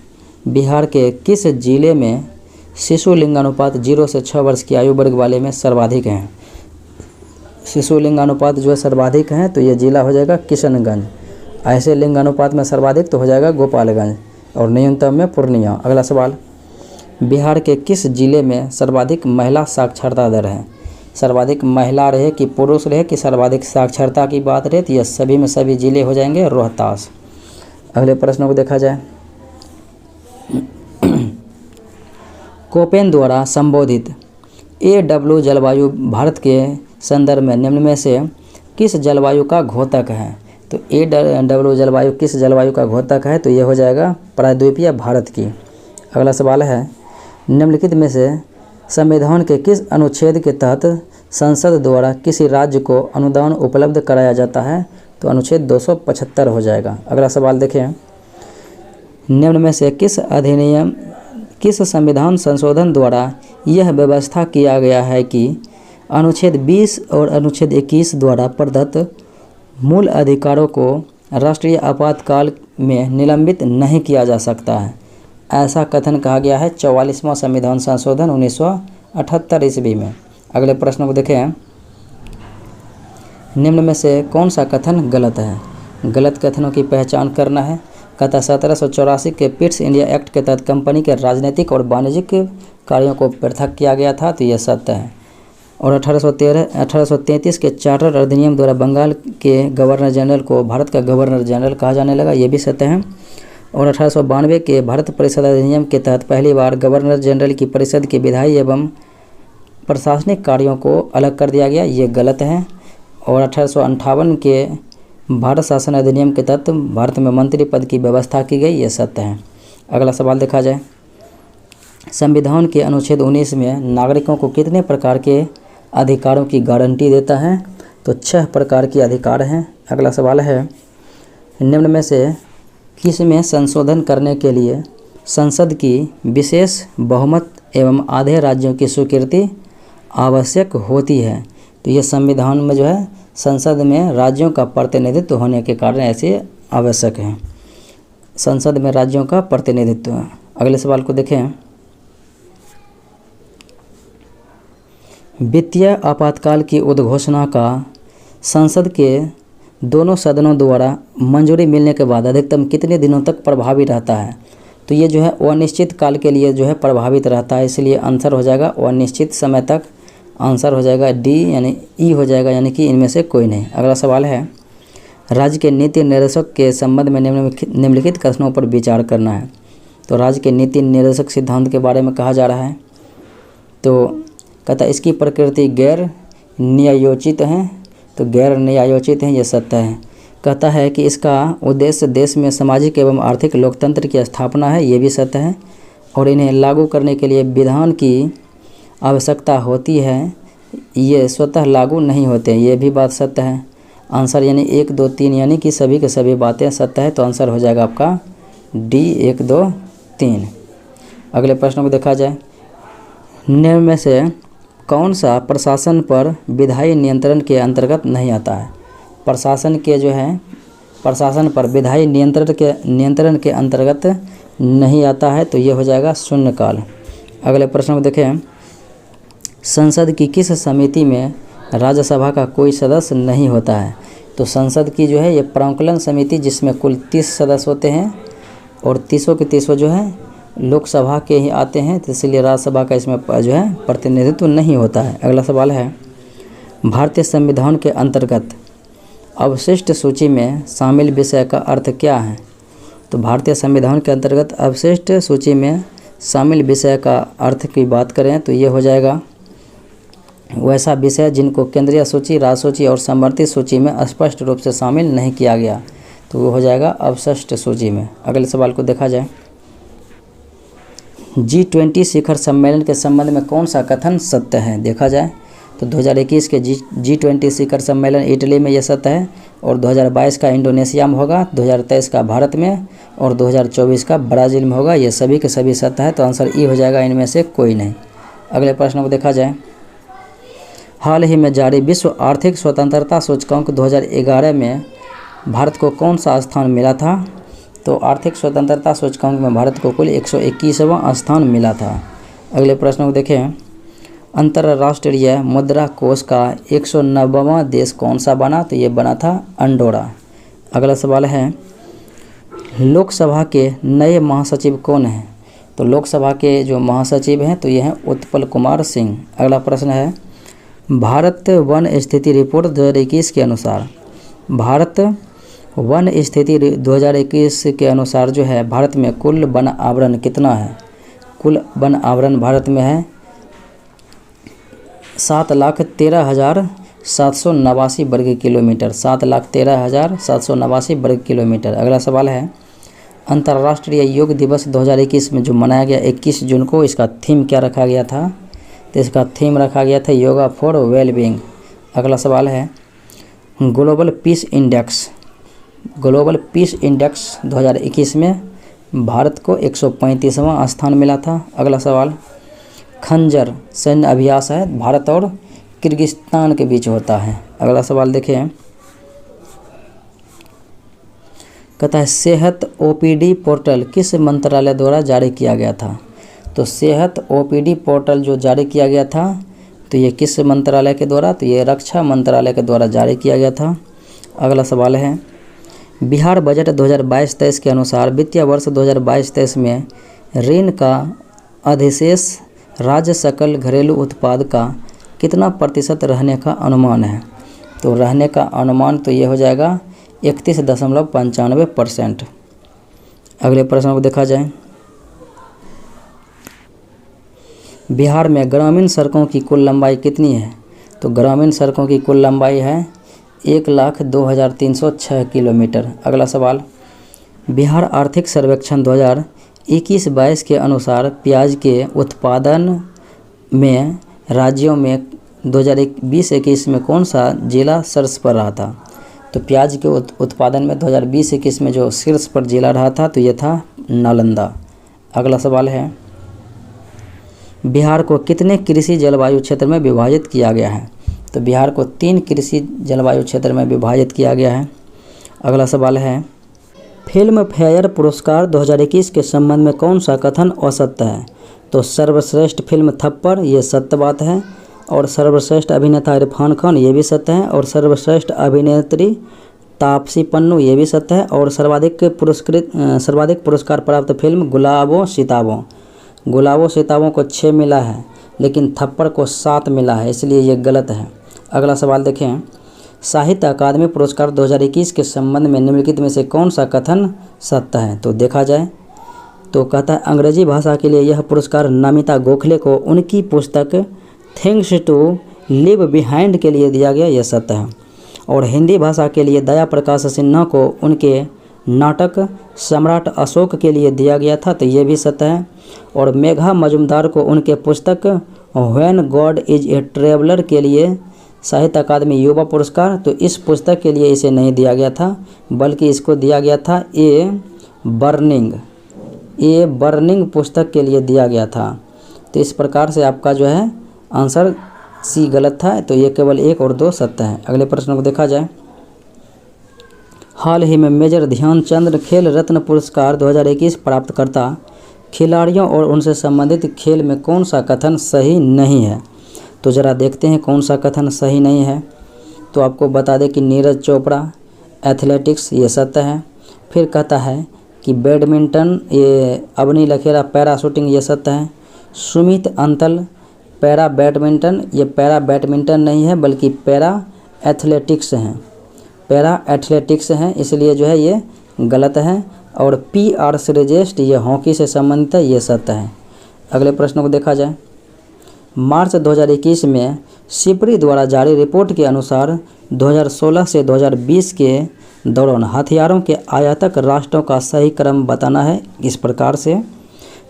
बिहार के किस जिले में शिशु लिंगानुपात 0 से 6 वर्ष की आयु वर्ग वाले में सर्वाधिक हैं? शिशु लिंगानुपात जो है सर्वाधिक हैं तो ये जिला हो जाएगा किशनगंज। ऐसे लिंगानुपात में सर्वाधिक तो हो जाएगा गोपालगंज और न्यूनतम में पूर्णिया। अगला सवाल। बिहार के किस जिले में सर्वाधिक महिला साक्षरता दर है? सर्वाधिक महिला रहे कि पुरुष रहे कि सर्वाधिक साक्षरता की बात रहे तो यह सभी में सभी जिले हो जाएंगे रोहतास। अगले प्रश्नों को देखा जाए। कोपेन द्वारा संबोधित AW जलवायु भारत के संदर्भ में निम्न में से किस जलवायु का घोतक है? तो AW जलवायु किस जलवायु का घोतक है? तो ये हो जाएगा प्रायद्वीपीय भारत की। अगला सवाल है। निम्नलिखित में से संविधान के किस अनुच्छेद के तहत संसद द्वारा किसी राज्य को अनुदान उपलब्ध कराया जाता है? तो अनुच्छेद 275 हो जाएगा। अगला सवाल देखें। निम्न में से किस संविधान संशोधन द्वारा यह व्यवस्था किया गया है कि अनुच्छेद 20 और अनुच्छेद 21 द्वारा प्रदत्त मूल अधिकारों को राष्ट्रीय आपातकाल में निलंबित नहीं किया जा सकता है? ऐसा कथन कहा गया है 44वां संविधान संशोधन 1978 ईस्वी में। अगले प्रश्न को देखें। निम्न में से कौन सा कथन गलत है? गलत कथनों की पहचान करना है। कहता 1784 के पिट्स इंडिया एक्ट के तहत कंपनी के राजनीतिक और वाणिज्यिक कार्यों को पृथक किया गया था तो यह सत्य है। और 1833 के चार्टर अधिनियम द्वारा बंगाल के गवर्नर जनरल को भारत का गवर्नर जनरल कहा जाने लगा, ये भी सत्य है। और 1892 के भारत परिषद अधिनियम के तहत पहली बार गवर्नर जनरल की परिषद के विधायी एवं प्रशासनिक कार्यों को अलग कर दिया गया, ये गलत है। और 1858 के भारत शासन अधिनियम के तहत भारत में मंत्री पद की व्यवस्था की गई, ये सत्य है। अगला सवाल देखा जाए। संविधान के अनुच्छेद 19 में नागरिकों को कितने प्रकार के अधिकारों की गारंटी देता है? तो 6 प्रकार के अधिकार हैं। अगला सवाल है। निम्न में से किस में संशोधन करने के लिए संसद की विशेष बहुमत एवं आधे राज्यों की स्वीकृति आवश्यक होती है? तो ये संविधान में जो है संसद में राज्यों का प्रतिनिधित्व होने के कारण ऐसे आवश्यक है, संसद में राज्यों का प्रतिनिधित्व। अगले सवाल को देखें। वित्तीय आपातकाल की उद्घोषणा का संसद के दोनों सदनों द्वारा मंजूरी मिलने के बाद अधिकतम कितने दिनों तक प्रभावी रहता है? तो ये जो है अनिश्चित काल के लिए जो है प्रभावित रहता है, इसलिए आंसर हो जाएगा अनिश्चित समय तक। आंसर हो जाएगा डी यानी ई हो जाएगा, यानी कि इनमें से कोई नहीं। अगला सवाल है। राज्य के नीति निर्देशक के संबंध में निम्नलिखित कथनों पर विचार करना है। तो राज्य के नीति निर्देशक सिद्धांत के बारे में कहा जा रहा है। तो कहता इसकी प्रकृति गैर न्यायोचित है, तो गैर न्यायोचित है, ये सत्य है। कहता है कि इसका उद्देश्य देश में सामाजिक एवं आर्थिक लोकतंत्र की स्थापना है, ये भी सत्य है। और इन्हें लागू करने के लिए विधान की आवश्यकता होती है, ये स्वतः लागू नहीं होते, ये भी बात सत्य है। आंसर यानी 1, 2, 3 यानी कि सभी के सभी बातें सत्य है, तो आंसर हो जाएगा आपका डी 1, 2, 3। अगले प्रश्न को देखा जाए। निम्न में से कौन सा प्रशासन पर विधायी नियंत्रण के अंतर्गत नहीं आता है? प्रशासन के जो है प्रशासन पर विधायी नियंत्रण के अंतर्गत नहीं आता है, तो ये हो जाएगा शून्यकाल। अगले प्रश्न को देखें। संसद की किस समिति में राज्यसभा का कोई सदस्य नहीं होता है? तो संसद की जो है ये प्रांकलन समिति जिसमें कुल 30 सदस्य होते हैं और 30 के 30 जो है लोकसभा के ही आते हैं, तो इसलिए राज्यसभा का इसमें जो है प्रतिनिधित्व नहीं होता है। अगला सवाल है। भारतीय संविधान के अंतर्गत अवशिष्ट सूची में शामिल विषय का अर्थ क्या है? तो भारतीय संविधान के अंतर्गत अवशिष्ट सूची में शामिल विषय का अर्थ की बात करें तो ये हो जाएगा वैसा विषय जिनको केंद्रीय सूची, राज्य सूची और समवर्ती सूची में स्पष्ट रूप से शामिल नहीं किया गया, तो वो हो जाएगा अवशिष्ट सूची में। अगले सवाल को देखा जाए, G20 शिखर सम्मेलन के संबंध में कौन सा कथन सत्य है? देखा जाए तो 2021 के G20 शिखर सम्मेलन इटली में यह सत्य है, और 2022 का इंडोनेशिया में होगा, 2023 का भारत में और 2024 का ब्राज़ील में होगा। ये सभी के सभी सत्य है, तो आंसर ई हो जाएगा, इनमें से कोई नहीं। अगले प्रश्न को देखा जाए, हाल ही में जारी विश्व आर्थिक स्वतंत्रता सूचकांक 2011 में भारत को कौन सा स्थान मिला था? तो आर्थिक स्वतंत्रता सूचकांक में भारत को कुल 121वां स्थान मिला था। अगले प्रश्न को देखें, अंतर्राष्ट्रीय मुद्रा कोष का 190वां देश कौन सा बना? तो ये बना था अंडोरा। अगला सवाल है, लोकसभा के नए महासचिव कौन हैं? तो लोकसभा के जो महासचिव हैं तो ये हैं उत्पल कुमार सिंह। अगला प्रश्न है, भारत वन स्थिति रिपोर्ट 2021 के अनुसार, भारत वन स्थिति 2021 के अनुसार जो है भारत में कुल वन आवरण कितना है? कुल वन आवरण भारत में है 7,13,789 वर्ग किलोमीटर, 7,13,789 वर्ग किलोमीटर। अगला सवाल है, अंतर्राष्ट्रीय योग दिवस 2021 में जो मनाया गया 21 जून को, इसका थीम क्या रखा गया था? तो इसका थीम रखा गया था योगा फॉर वेलबींग। अगला सवाल है, ग्लोबल पीस इंडेक्स 2021 में भारत को 135वां स्थान मिला था। अगला सवाल, खंजर सैन्य अभ्यास है, भारत और किर्गिस्तान के बीच होता है। अगला सवाल देखें, कहता है सेहत OPD पोर्टल किस मंत्रालय द्वारा जारी किया गया था? तो सेहत OPD पोर्टल जो जारी किया गया था तो ये किस मंत्रालय के द्वारा? तो ये रक्षा मंत्रालय के द्वारा जारी किया गया था। अगला सवाल है, बिहार बजट 2022-23 के अनुसार वित्तीय वर्ष 2022-23 में ऋण का अधिशेष राज्य सकल घरेलू उत्पाद का कितना प्रतिशत रहने का अनुमान है? तो रहने का अनुमान तो ये हो जाएगा 31.95%। अगले प्रश्न को देखा जाए, बिहार में ग्रामीण सड़कों की कुल लंबाई कितनी है? तो ग्रामीण सड़कों की कुल लंबाई है 1,02,306 किलोमीटर। अगला सवाल, बिहार आर्थिक सर्वेक्षण 2021-22 के अनुसार प्याज के उत्पादन में राज्यों में 2020-21 में कौन सा जिला शीर्ष पर रहा था? तो प्याज के उत्पादन में 2020-21 में जो शीर्ष पर जिला रहा था तो ये था नालंदा। अगला सवाल है, बिहार को कितने कृषि जलवायु क्षेत्र में विभाजित किया गया है? तो बिहार को 3 कृषि जलवायु क्षेत्र में विभाजित किया गया है। अगला सवाल है, फिल्म फेयर पुरस्कार 2021 के संबंध में कौन सा कथन असत्य है? तो सर्वश्रेष्ठ फिल्म थप्पड़ ये सत्य बात है, और सर्वश्रेष्ठ अभिनेता इरफान खान ये भी सत्य है, और सर्वश्रेष्ठ अभिनेत्री तापसी पन्नू ये भी सत्य है, और सर्वाधिक पुरस्कार प्राप्त फिल्म गुलाबों सिताबों को 6 मिला है, लेकिन थप्पड़ को 7 मिला है, इसलिए ये गलत है। अगला सवाल देखें, साहित्य अकादमी पुरस्कार 2021 के संबंध में निम्नलिखित में से कौन सा कथन सत्य है? तो देखा जाए तो कहता है अंग्रेजी भाषा के लिए यह पुरस्कार नमिता गोखले को उनकी पुस्तक थिंग्स टू लिव बिहाइंड के लिए दिया गया, यह सत्य है। और हिंदी भाषा के लिए दया प्रकाश सिन्हा को उनके नाटक सम्राट अशोक के लिए दिया गया था, तो ये भी सत्य है। और मेघा मजुमदार को उनके पुस्तक when God is a traveller के लिए साहित्य अकादमी युवा पुरस्कार, तो इस पुस्तक के लिए इसे नहीं दिया गया था, बल्कि इसको दिया गया था ए बर्निंग पुस्तक के लिए दिया गया था। तो इस प्रकार से आपका जो है आंसर सी गलत था, तो ये केवल 1 और 2 सत्य है। अगले प्रश्न को देखा जाए, हाल ही में मेजर ध्यानचंद खेल रत्न पुरस्कार 2021 प्राप्तकर्ता खिलाड़ियों और उनसे संबंधित खेल में कौन सा कथन सही नहीं है? तो ज़रा देखते हैं कौन सा कथन सही नहीं है। तो आपको बता दें कि नीरज चोपड़ा एथलेटिक्स ये सत्य है। फिर कहता है कि बैडमिंटन ये अवनी लखेरा पैरा शूटिंग ये सत्य है। सुमित अंतल पैरा बैडमिंटन, ये पैरा बैडमिंटन नहीं है बल्कि पैरा एथलेटिक्स हैं। पैरा एथलेटिक्स हैं, इसलिए जो है ये गलत है। और PR श्रीजेस्ट ये हॉकी से संबंधित है, ये सत्य है। अगले प्रश्न को देखा जाए। मार्च 2021 में सिपरी द्वारा जारी रिपोर्ट के अनुसार 2016 से 2020 के दौरान हथियारों के आयातक राष्ट्रों का सही क्रम बताना है इस प्रकार से।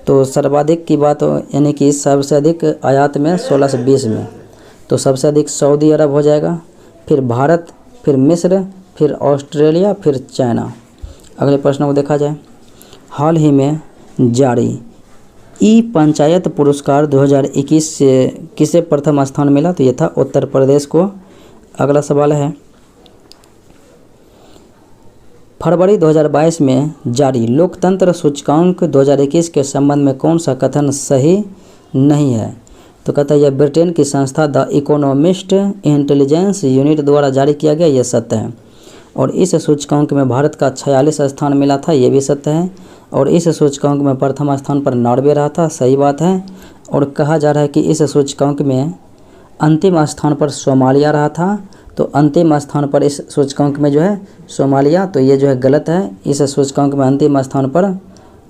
तो सर्वाधिक की बात यानी कि सबसे अधिक आयात में 16 से 20 में, तो सबसे अधिक सऊदी अरब हो जाएगा, फिर भारत, फिर मिस्र, फिर ऑस्ट्रेलिया, फिर चाइना। अगले प्रश्न को देखा जाए। हाल ही में जारी पंचायत पुरस्कार 2021 से किसे प्रथम स्थान मिला? तो ये था उत्तर प्रदेश को। अगला सवाल है, फरवरी 2022 में जारी लोकतंत्र सूचकांक 2021 के संबंध में कौन सा कथन सही नहीं है? तो कहता है यह ब्रिटेन की संस्था द इकोनॉमिस्ट इंटेलिजेंस यूनिट द्वारा जारी किया गया, यह सत्य है। और इस सूचकांक में भारत का 46 स्थान मिला था, ये भी सत्य है। और इस सूचकांक में प्रथम स्थान पर नॉर्वे रहा था, सही बात है। और कहा जा रहा है कि इस सूचकांक में अंतिम स्थान पर सोमालिया रहा था, तो अंतिम स्थान पर इस सूचकांक में जो है सोमालिया, तो ये जो है गलत है। इस सूचकांक में अंतिम स्थान पर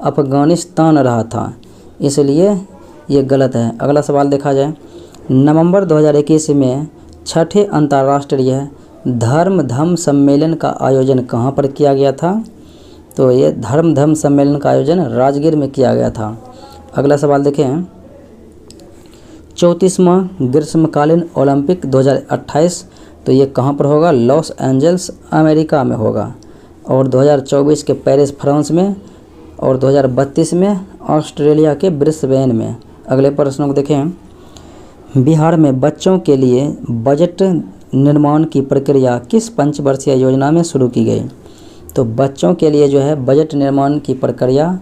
अफगानिस्तान रहा था, इसलिए ये गलत है। अगला सवाल देखा जाए। नवंबर 2021 में छठे अंतर्राष्ट्रीय धर्म सम्मेलन का आयोजन कहाँ पर किया गया था? तो ये धर्म सम्मेलन का आयोजन राजगीर में किया गया था। अगला सवाल देखें। 34वां ग्रीष्मकालीन ओलंपिक 2028, तो ये कहाँ पर होगा? लॉस एंजल्स अमेरिका में होगा। और 2024 के पेरिस फ्रांस में, और 2032 में ऑस्ट्रेलिया के ब्रिस्बेन में। अगले प्रश्नों को देखें। बिहार में बच्चों के लिए बजट निर्माण की प्रक्रिया किस पंचवर्षीय योजना में शुरू की गई? तो बच्चों के लिए जो है बजट निर्माण की प्रक्रिया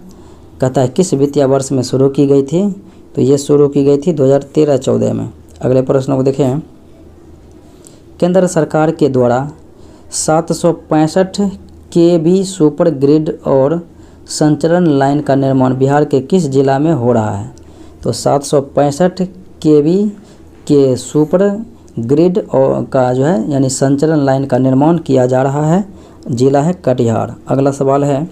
कहता है किस वित्तीय वर्ष में शुरू की गई थी? तो ये शुरू की गई थी 2013-14 में। अगले प्रश्नों को देखें। केंद्र सरकार के द्वारा 765 kV सुपर ग्रिड और संचरण लाइन का निर्माण बिहार के किस जिला में हो रहा है? तो 765 kV के सुपर ग्रिड और का जो है यानी संचरण लाइन का निर्माण किया जा रहा है, जिला है कटिहार। अगला सवाल है।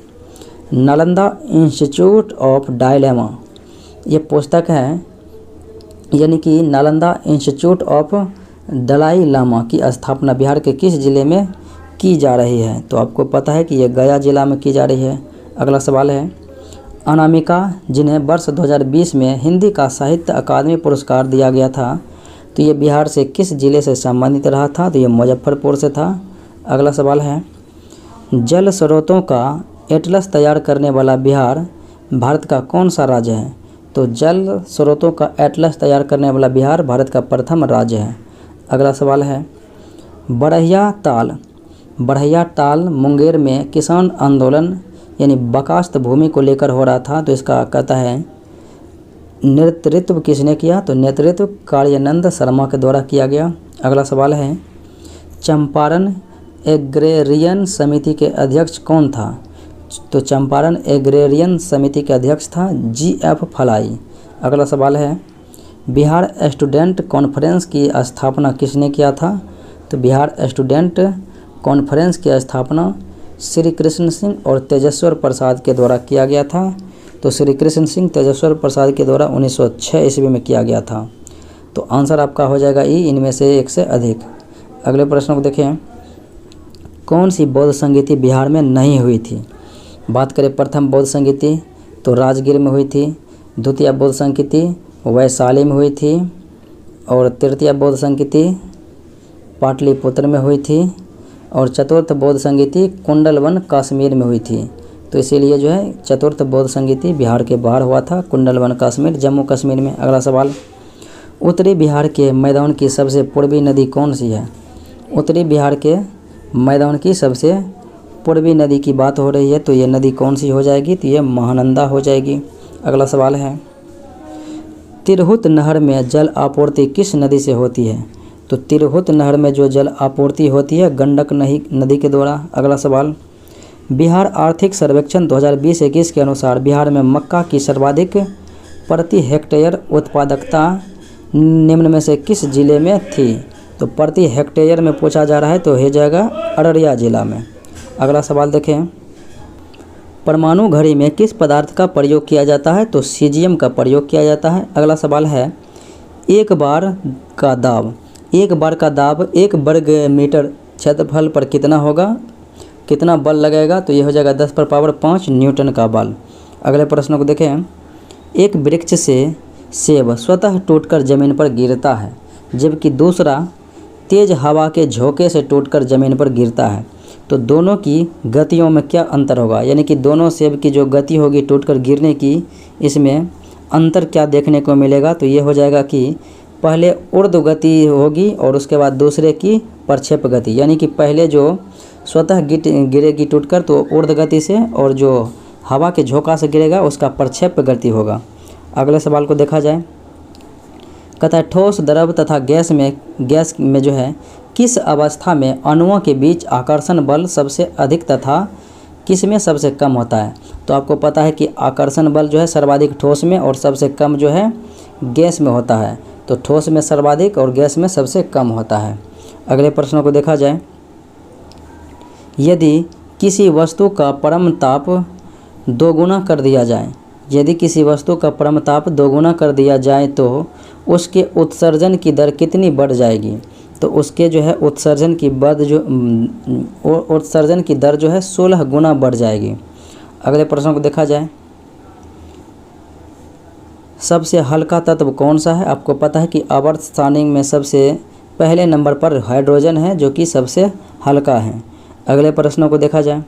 नालंदा इंस्टीट्यूट ऑफ डायलेमा, ये पुस्तक है, यानी कि नालंदा इंस्टीट्यूट ऑफ दलाई लामा की स्थापना बिहार के किस जिले में की जा रही है? तो आपको पता है कि ये गया जिला में की जा रही है। अगला सवाल है। अनामिका, जिन्हें वर्ष 2020 में हिंदी का साहित्य अकादमी पुरस्कार दिया गया था, तो ये बिहार से किस जिले से संबंधित रहा था? तो ये मुजफ्फरपुर से था। अगला सवाल है। जल स्रोतों का एटलस तैयार करने वाला बिहार भारत का कौन सा राज्य है? तो जल स्रोतों का एटलस तैयार करने वाला बिहार भारत का प्रथम राज्य है। अगला सवाल है। बढ़ैया ताल मुंगेर में किसान आंदोलन यानी बकास्त भूमि को लेकर हो रहा था, तो इसका कहता है नेतृत्व किसने किया? तो नेतृत्व कार्यानंद शर्मा के द्वारा किया गया। अगला सवाल है। चंपारण एग्रेरियन समिति के अध्यक्ष कौन था? तो चंपारण एग्रेरियन समिति के अध्यक्ष था GF फलाई। अगला सवाल है। बिहार स्टूडेंट कॉन्फ्रेंस की स्थापना किसने किया था? तो बिहार स्टूडेंट कॉन्फ्रेंस की स्थापना श्री कृष्ण सिंह और तेजस्वर प्रसाद के द्वारा किया गया था। तो श्री कृष्ण सिंह तेजस्वर प्रसाद के द्वारा 1906 ईस्वी में किया गया था। तो आंसर आपका हो जाएगा ई, इनमें से एक से अधिक। अगले प्रश्न को देखें। कौन सी बौद्ध संगीति बिहार में नहीं हुई थी? बात करें प्रथम बौद्ध संगीति, तो राजगीर में हुई थी। द्वितीय बौद्ध संगीति वैशाली में हुई थी। और तृतीय बौद्ध संगीति पाटलिपुत्र में हुई थी। और चतुर्थ बौद्ध संगीति कुंडलवन कश्मीर में हुई थी। तो इसीलिए जो है चतुर्थ बौद्ध संगीति बिहार के बाहर हुआ था, कुंडलवन कश्मीर, जम्मू कश्मीर में। अगला सवाल। उत्तरी बिहार के मैदान की सबसे पूर्वी नदी कौन सी है? उत्तरी बिहार के मैदान की सबसे पूर्वी नदी की बात हो रही है, तो ये नदी कौन सी हो जाएगी? तो ये महानंदा हो जाएगी। अगला सवाल है। तिरहुत नहर में जल आपूर्ति किस नदी से होती है? तो तिरहुत नहर में जो जल आपूर्ति होती है गंडक नदी के द्वारा। अगला सवाल। बिहार आर्थिक सर्वेक्षण 2020-21 के अनुसार बिहार में मक्का की सर्वाधिक प्रति हेक्टेयर उत्पादकता निम्न में से किस जिले में थी? तो प्रति हेक्टेयर में पूछा जा रहा है तो हो जाएगा अररिया जिला में। अगला सवाल देखें, परमाणु घड़ी में किस पदार्थ का प्रयोग किया जाता है? तो सीजियम का प्रयोग किया जाता है। अगला सवाल है, एक बार का दाब 1 वर्ग मीटर क्षेत्रफल पर कितना होगा, कितना बल लगेगा? तो ये हो जाएगा 10⁻5 न्यूटन का बल। अगले प्रश्न को देखें, एक वृक्ष से सेब स्वतः टूटकर ज़मीन पर गिरता है जबकि दूसरा तेज हवा के झोंके से टूटकर ज़मीन पर गिरता है, तो दोनों की गतियों में क्या अंतर होगा? यानी कि दोनों सेब की जो गति होगी टूटकर गिरने की, इसमें अंतर क्या देखने को मिलेगा? तो ये हो जाएगा कि पहले ऊर्ध्व गति होगी और उसके बाद दूसरे की प्रक्षेप गति, यानी कि पहले जो स्वतः गिरेगी टूटकर तो ऊर्ध्व गति से, और जो हवा के झोंका से गिरेगा उसका प्रक्षेप गति होगा। अगले सवाल को देखा जाए, कहता है ठोस, द्रव तथा गैस में जो है किस अवस्था में अणुओं के बीच आकर्षण बल सबसे अधिक तथा किस में सबसे कम होता है? तो आपको पता है कि आकर्षण बल जो है सर्वाधिक ठोस में और सबसे कम जो है गैस में होता है। तो ठोस में सर्वाधिक और गैस में सबसे कम होता है। अगले प्रश्नों को देखा जाए, यदि किसी वस्तु का परम ताप दोगुना कर दिया जाए, यदि किसी वस्तु का परम ताप दोगुना कर दिया जाए तो उसके उत्सर्जन की दर कितनी बढ़ जाएगी? तो उसके जो है उत्सर्जन की दर जो है 16 गुना बढ़ जाएगी। अगले प्रश्न को देखा जाए, सबसे हल्का तत्व कौन सा है? आपको पता है कि आवर्त सारणी में सबसे पहले नंबर पर हाइड्रोजन है जो कि सबसे हल्का है। अगले प्रश्नों को देखा जाए,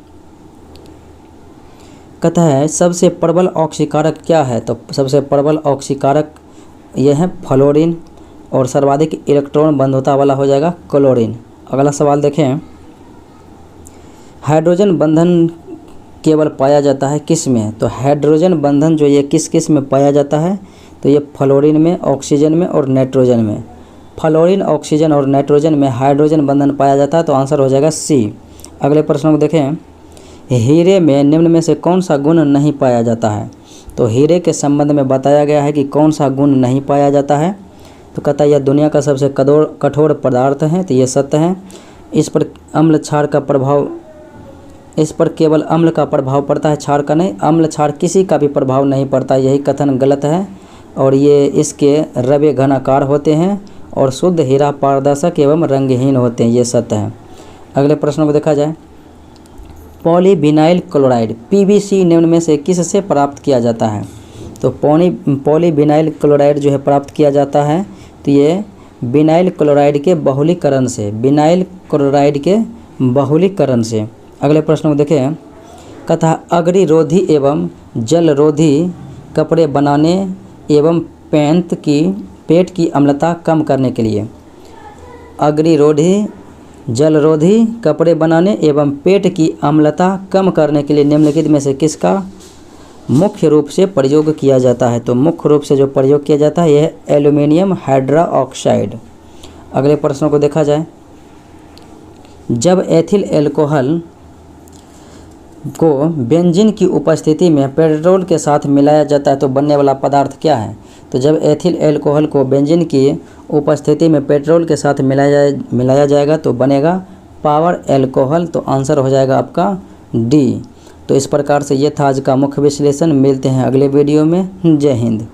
कहता है सबसे प्रबल ऑक्सीकारक क्या है? तो सबसे प्रबल ऑक्सीकारक यह है फ्लोरीन, और सर्वाधिक इलेक्ट्रॉन बंधुता वाला हो जाएगा क्लोरीन। अगला सवाल देखें, हाइड्रोजन बंधन केवल पाया जाता है किस में? तो हाइड्रोजन बंधन जो ये किस में पाया जाता है? तो ये फ्लोरीन में, ऑक्सीजन में और नाइट्रोजन में। फ्लोरीन, ऑक्सीजन और नाइट्रोजन में हाइड्रोजन बंधन पाया जाता है, तो आंसर हो जाएगा सी। अगले प्रश्न को देखें, हीरे में निम्न में से कौन सा गुण नहीं पाया जाता है? तो हीरे के संबंध में बताया गया है कि कौन सा गुण नहीं पाया जाता है। तो कहता है यह दुनिया का सबसे कठोर पदार्थ है, तो ये सत्य है। इस पर अम्ल क्षार का प्रभाव, इस पर केवल अम्ल का प्रभाव पड़ता है, क्षार का नहीं। अम्ल क्षार किसी का भी प्रभाव नहीं पड़ता, यही कथन गलत है। और ये इसके रवे घनाकार होते हैं और शुद्ध हीरा पारदर्शक एवं रंगहीन होते हैं, ये सत्य है। अगले प्रश्न को देखा जाए, पॉलीविनाइल क्लोराइड PVC निम्न में से किस से प्राप्त किया जाता है? तो पॉलीविनाइल क्लोराइड जो है प्राप्त किया जाता है, तो ये विनाइल क्लोराइड के बहुलीकरण से, विनाइल क्लोराइड के बहुलीकरण से। अगले प्रश्न को देखें, कथा अग्निरोधी एवं जलरोधी कपड़े बनाने एवं पेट की अम्लता कम करने के लिए, अग्निरोधी, जलरोधी कपड़े बनाने एवं पेट की अम्लता कम करने के लिए निम्नलिखित में से किसका मुख्य रूप से प्रयोग किया जाता है? तो मुख्य रूप से जो प्रयोग किया जाता है यह है एल्युमिनियम हाइड्रोक्साइड। अगले प्रश्नों को देखा जाए, जब एथिल एल्कोहल को बेंजीन की उपस्थिति में पेट्रोल के साथ मिलाया जाता है तो बनने वाला पदार्थ क्या है? तो जब एथिल एल्कोहल को बेंजीन की उपस्थिति में पेट्रोल के साथ मिलाया जाएगा तो बनेगा पावर एल्कोहल। तो आंसर हो जाएगा आपका डी। तो इस प्रकार से ये था आज का मुख्य विश्लेषण। मिलते हैं अगले वीडियो में। जय हिंद।